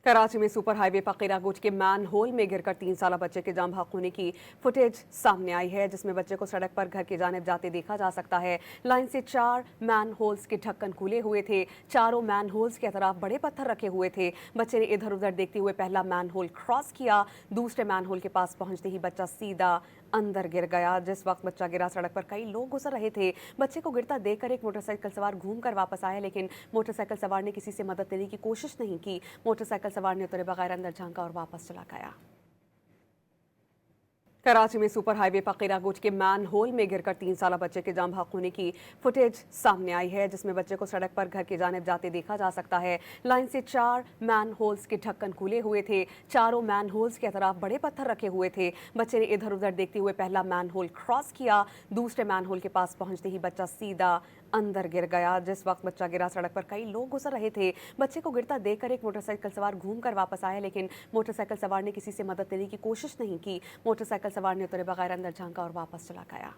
कराची में super highway पर किरागुज के मैन होल में गिरकर 3 साल बच्चे के जाम हक होने की फुटेज सामने आई है, जिसमें बच्चे को सड़क पर घर की जानिब जाते देखा जा सकता है। लाइन से 4 मैन होल्स के ढक्कन खुले हुए थे। चारों मैन होल्स के अतराफ बड़े पत्थर रखे हुए थे। बच्चे ने इधर उधर देखते हुए पहला मैन होल क्रॉस किया। दूसरे मैन होल के पास पहुंचते ही बच्चा सीधा अंदर गिर गया। जिस वक्त बच्चा गिरा, सड़क पर कई लोग गुजर रहे थे। बच्चे को गिरता देखकर एक मोटरसाइकिल सवार घूमकर वापस आया, लेकिन मोटरसाइकिल सवार ने किसी से मदद लेने की कोशिश नहीं की। मोटरसाइकिल सवार ने उतरे बगैर अंदर झांका और वापस चला गया। कराची में सुपर हाईवे पर किरागुज के मैन होल में गिरकर 3 साल बच्चे के जाम हक होने की फुटेज सामने आई है, जिसमें बच्चे को सड़क पर घर की जानिब जाते देखा जा सकता है। लाइन से 4 मैन होल्स के ढक्कन खुले हुए थे। चारों मैन होल्स के अतराफ बड़े पत्थर रखे हुए थे। बच्चे ने इधर उधर देखते हुए पहला मैन होल क्रॉस किया। दूसरे मैन होल के पास पहुंचते ही बच्चा सीधा अंदर गिर गया। जिस वक्त बच्चा गिरा, सड़क पर कई लोग गुजर रहे थे। बच्चे को गिरता देखकर एक मोटरसाइकिल सवार घूमकर वापस आया, लेकिन मोटरसाइकिल सवार ने किसी से मदद लेने की कोशिश नहीं की। मोटरसाइकिल सवार ने उतरे बगैर अंदर झांका और वापस चला गया।